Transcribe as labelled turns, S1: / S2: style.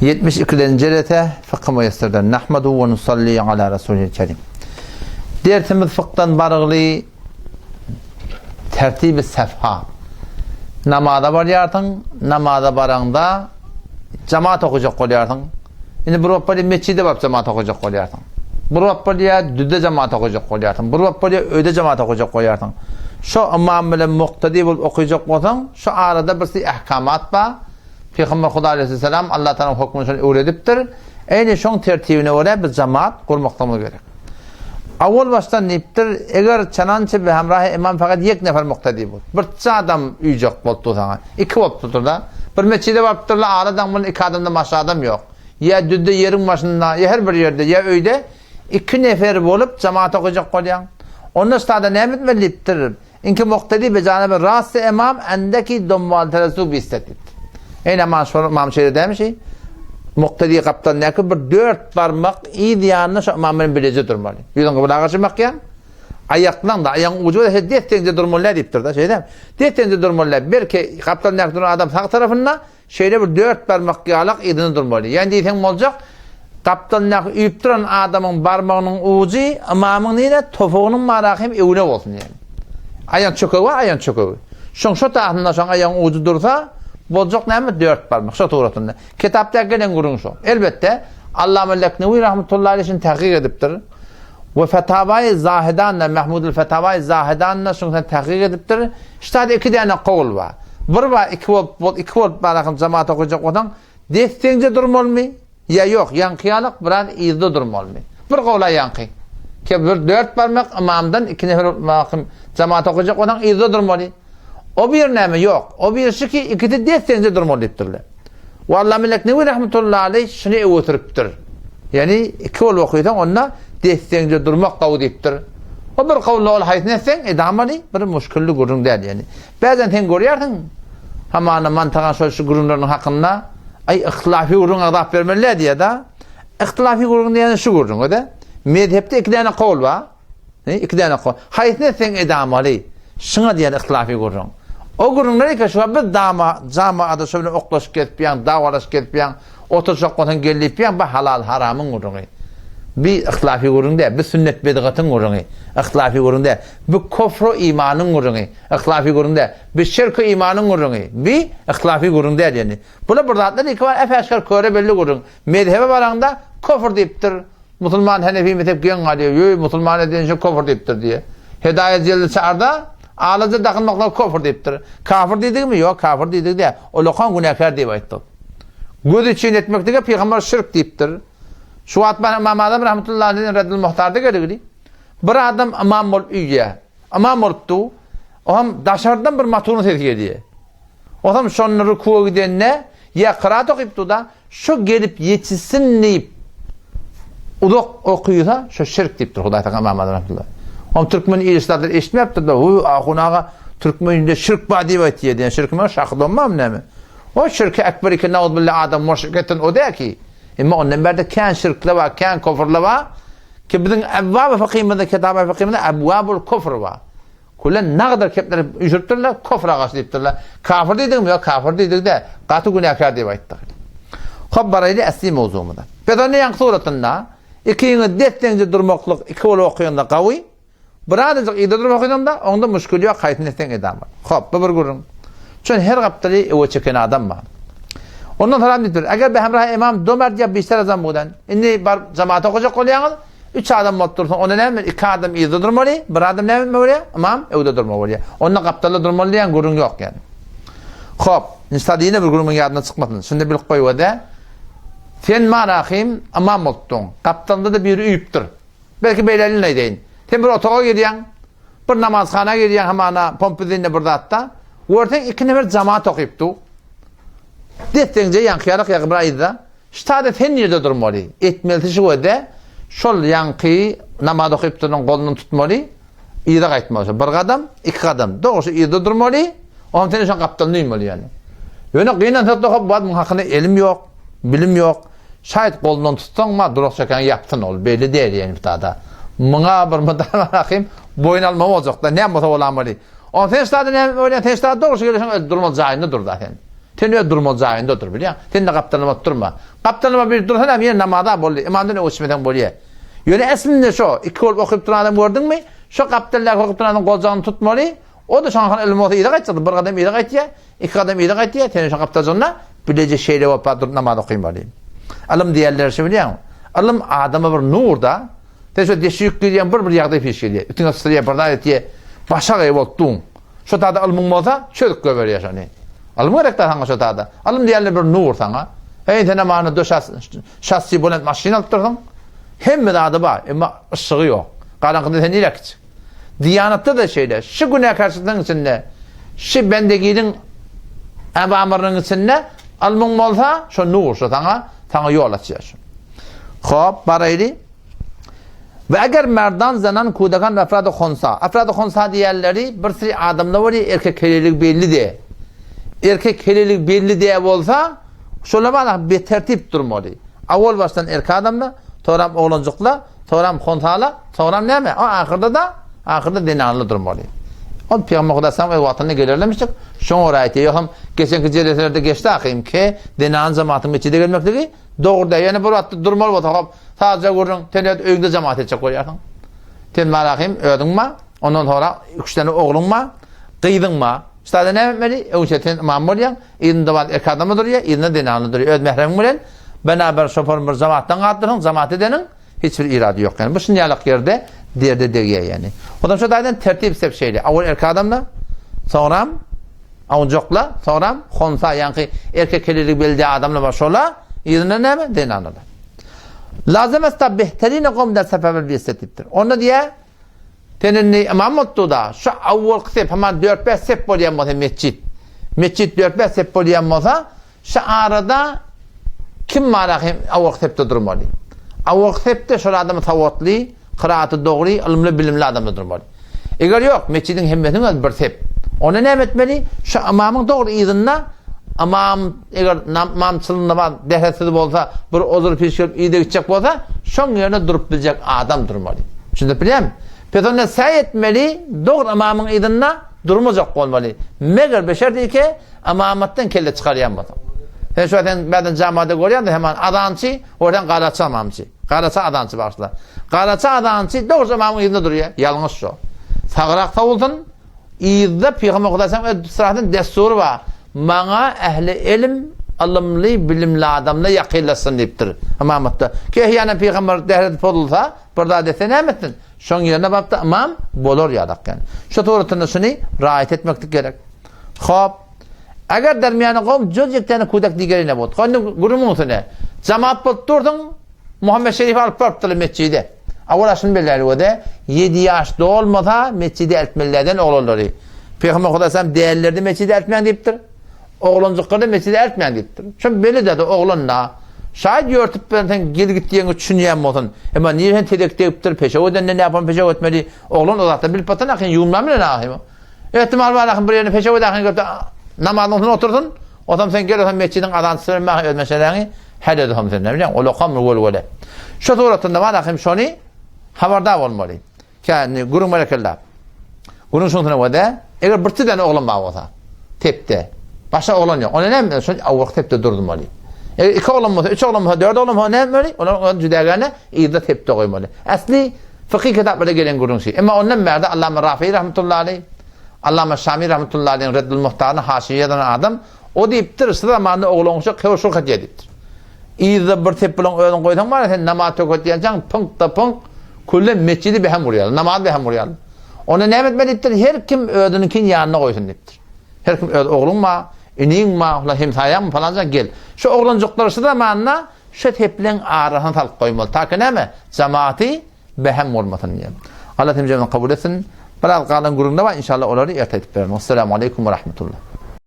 S1: 72. Cerete Fıkhı Müyesser'den Nahmadu ve nusalli ala Resulil Kerim. Dersimiz fıkhtan barıglı tertibi sefha. Namada barıyartın, namada baranda cemaat okuyacak koyartın. Şimdi bu rapporda meçhide bab cemaat okuyacak koyartın. Bu rapporda düde cemaat okuyacak koyartın. Bu rapporda öde cemaat okuyacak koyartın. Şu imam bilen muqtadi bulup okuyacak olsan, şu arada bir ahkamat var. Peygamber Huda Aleyhisselam Allah Teala hükmünü öğretiptir. Aynı şun tertibine göre biz cemaat kurmaktamız gerek. Avval baştan niptir, eğer çanançı ve hemrahi imam fakat yek nefer muqtadi bul. Bir adam üyecek boltu sana. İki boltudur da. Bir meçhide baptır da aradan bunun iki adamda maşa adam yok. Ya düdde yerin başında, ya her bir yerde, ya öyde iki nefer bolup cemaat okuyacak koyan. Onun üstada nemet ve liptir. İnki muqtadi be canı rastı imam endeki domval teresu bistetit. Eyni imam şeyde demiş ki muqtadi kaptan ne ki bir 4 parmak iyi diyanını şu imamın bilece durmalı. Yüzün kıbıla kaçırmak ya. Ayaklan da ayağın ucu da dettence durmalı deyiptir da şey değil mi? Dettence durmalı. Bir ki kaptan ne duran adam sağ tarafında şeyde bir 4 parmak yalak idini durmalı. Yani diyeten olacak kaptan ne üyüp duran adamın parmağının ucu imamın neyle topuğunun marakim evine olsun yani. Ayağın çöküğü var, ayağın çöküğü. Şu tarafında şu ayağın ucu dursa bolcak näme 4 parmak şu turatında. Kitapta gelen gurun şu. Elbette Allame Leknevi rahmetullahi aleyhi tahqiq ediptir. Ve Fetavai Zahidan'la Mahmudul Fetavai Zahidan'la şunu tahqiq ediptir. İşte iki tane kavul var. Bir var iki volt barakın cemaat okuyacak olan destence durmalı mı? Ya yok yankıyalık biraz izde durmalı mı? Bir kavla yankı. Ki bir 4 parmak imamdan iki nefer cemaat okuyacak olan izde durmalı. O bir nemi yok. O bir şey ki ikisi destence durmalı deyiptirler. Ve Allame Leknevi rahmetullahi aleyhi şunu evotiriptir. Yani iki ol okuyudan onunla destence durmak kavu deyiptir. O bir kavlu ol haytnesen edamalı bir muşkilli gurun değil yani. Bazen sen görüyorsun hamana mantakan şu gurunların hakkında ay ihtilafi gurun adap vermeliler diye da ihtilafi gurun diyen şu gurun o da mezhepte iki tane kavul var. İki tane kavul. Haytnesen edamalı. Şuna diyen ihtilafi gurun. O gurunları ki şu bir camaada şöyle oklaş ketpiyan, davalaş ketpiyan, oturacak olan gelippiyan bu halal haramın gurunu. Bir ihtilafi gurun değil, bir sünnet bedgatın gurunu. İhtilafi gurun değil, bir kufru imanın gurunu. İhtilafi gurun değil, bir şirk imanın gurunu. Bir ihtilafi gurun değil yani. Buna burada adlar iki var, efeşkar köre belli gurun. Medhebe varanda kufur deyiptir. Musulman Hanefi mezhep giyen alıyor, Musulman edince kufur deyiptir diye. Hidayet Celil çağırda ağlaca takılmakla kafir deyiptir. Kafir dedik mi? Yok, kafir dedik de o lokan günahkar deyip aytdı. Göz için etmekte peygamber şirk deyiptir. Şu atman İmam Adam rahmetullahi aleyhi reddil muhtarda geldi. Bir adam imam ol üye. İmam oluptu. O hem daşardan bir matunu tetkik ediyor. O hem şonun rükû gidenine ya kıraat okuyuptu da şu gelip yetişsin deyip udok okuyuyorsa şu şirk deyiptir. Huday takım İmam Adam rahmetullahi. Om Türkmen ilişkiler eşitmeyaptır da hu ahunaga Türkmen'de şirk badi ve diye şirkmen şaklanmam ne mi? O şirke ekber ki naud billah adam müşriketin o da ki. Ama onun berde kan şirkle var, kan kufrle var. Ki bizim evvab fakimde kitap fakimde evvabul kufr var. Kullen naqdar kepler ücretlerle kufra gasdiptirler. Kafir dedik mi? Yok kafir dedik de qatı günahkar diye ayttık. Xabaraydı asli mevzumunda. Pedane yang suratında ikini dettenci durmaklık iki ol okuyanda qavi. Birazcık iyi durmak okuyanda onda müşkül yok haytnesten edam var. Hop bir gurun. Çünkü her kaptali o çeken adam var. Ondan sonra deydir. Eğer bir hemrah imam dömer diye bir adam budan. İndi bar cemaat okuyacak olayan 3 adam otursun. Ona ne mi? 2 adam iyi durmalı. Bir adam ne mi öyle? İmam evde durmalı. Onunla kaptalı durmalı diyen gurun yok yani. Hop. İnşallah yine bir gurunun yadına çıkmadın. Şimdi bir koyu da sen marahim imam oldun. Kaptalda da biri üyüptür. Belki beylerin ne deyin. Sen bir otoğa gidiyorsun, bir namazkhana gidiyorsun hemen pompizinle burada hatta. Orada iki nefer cemaat okuyuptu. Dettince yankıyarak yakıbraydı da. İşte sen nerede durmalı? Etmelisi şu öde, şol yankıyı namaz okuyuptunun kolunu tutmalı, iyi de kayıtmalı. Bir adam, iki adam. Doğrusu iyi de durmalı, onun seni şu kaptanını uymalı yani. Yani kıyınan tuttuğu bu adamın hakkında ilim yok, bilim yok. Şayet kolundan tutsan ama durak çeken yaptın ol, belli değil yani bir da. Mına bir mıdana bakayım boyun almam olacak da ne yapmasa olamalı. O testade ne öyle testade doğrusu gelişen durmalı cahilinde dur zaten. Tene durmacağı otur biliyor. Tenne kaptanıma durma. Kaptanıma bir dursan hem yine namazda bolli. İmamdan uçmeden bolliye. Yöne eslinde şu iki ol okuyup duran adam gördün mü? Şu kaptanlar okuyup duran kolcağını tutmalı. O da şanhan ilmi olsa iyi de kaçtı. Bir adam iyi de kaçtı. İki adam iyi de kaçtı. Tene şu kaptanına bilecek şeyle vapadır namaz okuymalı. Alım diğerleri şey biliyor musun? Alım adama bir nur da. Teşo deşik diyen bir yağda pişiriyor. Bütün asırya barda etiye başa ev oldun. Şu tadı alımın olsa çölük göver yaşanı. Alım gerek de hangi şu tadı. Alım diğerleri bir nur sana. Hey tane manı döş şasi bulan maşin altırdın. Hem de adı var ama ışığı yok. Karanlıkta sen ilak. Diyanatta da şeyler. Şu güne karşıdan içinde. Şu bendeginin emamırının içinde alımın olsa şu nur şu sana yol açıyorsun. Hop baraylı. Ve eğer merdan zanan kudakan ve afrad-ı khonsa. Afrad-ı khonsa diğerleri bir sürü adamlar var ya erkek helilik belli de. Erkek helilik belli de olsa şöyle bana bir tertip durmalı. Avval baştan erkek adamla, sonra oğlancıkla, sonra khonsala, sonra ne mi? Ahırda denanlı durmalı. O Peygamber Kudasam ve vatanına gelirlemiştik. Şunu orayete yokum. Geçenki celetlerde geçti akıyım ki denan cemaatin içinde gelmekteki doğruda. Yani burada durmalı olsa sadece görün. Tenet öğünde cemaat edecek koyarsın. Ten malakayım ödün mü? Ondan sonra 3 tane oğlun mu? Kıydın mı? İşte ne etmeli? Önce ten imam oluyan. İdinde var erkek adamı duruyor. İdinde denanlı duruyor. Öd mehrem bilen. Beraber şoförün bir cemaattan kaldırın. Cemaat edenin hiçbir iradı yok. Yani bu şinyalık yerde diğerde diye yani. O da şu daydan tertip hep şeyle. Avval erkek adamla, sonra avuncukla, sonra khonsa yani erkek helilik belediye adamla başola, yine ne mi? Denanlı. Lazım esta behterin kavmden sebebi bir istatiptir. Onu diye tenini imam oldu da şu avval kısep hemen 4-5 sep bolayan olsa mescit. Mescit 4-5 sep bolayan olsa şu arada kim malakım avval kısepte durmalı. Avval kısepte şu adamı tavatlı, kıraatı doğru, ilimli bilimli adamı durmalı. Eğer yok, mescidin himmetini bir sep. Onu ne etmeli? Şu imamın doğru izinle imam eğer imamçılığında var, dehresiz olsa, bir ozur pişirip iyi de gidecek olsa, şun yerine durup bilecek adam durmalı. Şimdi biliyor musun? Peki ne say etmeli, doğru imamın izinle durmayacak olmalı. Meğer beşer değil ki, imamattan kelle çıkarayamadı. Ben şu an ben camiada görüyorum da hemen adançı, oradan Karaça imamçı. Karaça adançı başlar. Karaça adançı doğru imamın izinle duruyor. Yalnız şu. Sağırakta oldun, İzde Peygamber Kudasam sıratın desturu var. Bana ehli ilim, ilimli, bilimli adamla yakillasın deyiptir. İmamatta. Ki yani Peygamber dehret olursa, burada dese ne etsin? Şun yerine bakta imam bolur yadak yani. Şu doğrultuda şunu riayet etmektik gerek. Hop. Eğer dermiyanı kavm cüzcekten kudak diğerine bot. Hani gurumun ne? Cemaat bot durdun, Muhammed Şerif alıp barptılı mescide. Avurasını belirli o da 7 yaşta olmasa mescidi eltmelilerden oğulları. Peygamber Kudasam değerlerde mescidi eltmeyen deyiptir. Oğlancıklarda mescidi eltmeyen deyiptir. Çünkü böyle dedi oğlunla şayet yörtüp ben gel gittiğini düşünüyen olsun. Ama niye sen tedek deyiptir peşe o ne yapalım peşe etmeli. Oğlun uzakta bilip batın akın yumlamıyor ne akım. İhtimal var akın bir yerine peşe akın namazın oturdun. O zaman sen gel mescidin adansız vermek ödmeselerini her edin sen ne bileyim. O lokam böyle. Şu doğrultuda var akım şunu haberdar olmalı. Yani gurun melekeler. Gurun şundan o da eğer bir tane oğlan var olsa tepte. Başka oğlan yok. Ona ne mi? Şu avuk tepte durdurmalı. Eğer 2 oğlan mı, 3 oğlan mı, 4 oğlan mı ne etmeli? Onun cüdagane iyide tepte koymalı. Asli fıkıh kitaplarda gelen gurun şey. Ama ondan merde Allame Rafi rahmetullahi aleyh, Allame Şami rahmetullahi aleyh Reddül Muhtar'ın haşiyeden adam o deyiptir zamanında oğlan şu kevşul hediye ediptir. İyide bir tepelon öğün koydan var sen namaz töküt diyeceksin pınk da pınk kulle mescidi behem vuruyor. Namaz behem vuruyor. Onu ne etmelidir? Her kim ödününkin yanına koysun deyiptir. Her kim öd oğlun ma, inin ma, hemsayan mı falanca gel. Şu oğlancıkları şu zamanla şu teplen ağrıhan talk koymalı. Ta ki ne mi? Cemaati behem olmasın diye. Allah temizliğini kabul etsin. Biraz kalan grubunda var. İnşallah onları erteledik verelim. Esselamu Aleyküm ve Rahmetullah.